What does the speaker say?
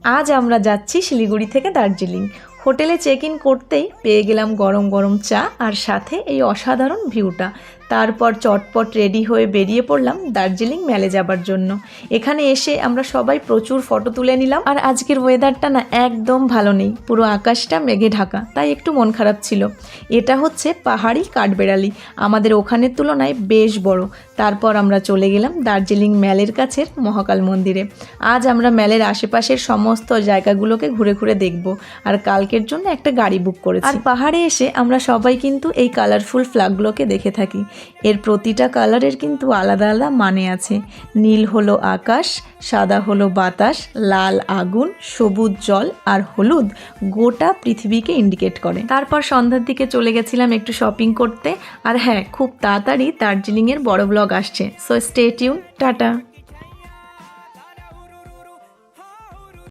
আজ আমরা যাচ্ছি শিলিগুড়ি থেকে দার্জিলিং। হোটেলে চেক ইন করতেই পেয়ে গেলাম গরম গরম চা আর সাথে এই অসাধারণ ভিউটা। তারপর চটপট রেডি হয়ে বেরিয়ে পড়লাম দার্জিলিং মেলে যাবার জন্য। এখানে এসে আমরা সবাই প্রচুর ফটো তুলে নিলাম। আর আজকের ওয়েদারটা না একদম ভালো নেই, পুরো আকাশটা মেঘে ঢাকা, তাই একটু মন খারাপ ছিল। এটা হচ্ছে পাহাড়ি কাঠবেড়ালি, আমাদের ওখানের তুলনায় বেশ বড়। তারপর আমরা চলে গেলাম দার্জিলিং মেলের কাছের মহাকাল মন্দিরে। আজ আমরা মেলের আশেপাশের সমস্ত জায়গাগুলোকে ঘুরে ঘুরে দেখব, আর কালকের জন্য একটা গাড়ি বুক করেছি। আর পাহাড়ে এসে আমরা সবাই কিন্তু এই কালারফুল ফ্ল্যাগগুলোকে দেখে থাকি। এর প্রতিটা কালারের কিন্তু আলাদা আলাদা মানে আছে। নীল হলো আকাশ, সাদা হলো বাতাস, লাল আগুন, সবুজ জল, আর হলুদ গোটা পৃথিবীকে ইন্ডিকেট করে। তারপর সন্ধ্যার দিকে চলে গেছিলাম একটু শপিং করতে। আর হ্যাঁ, খুব তাড়াতাড়ি দার্জিলিংয়ের বড় ব্লগ আসছে, সো স্টে টিউন, টাটা।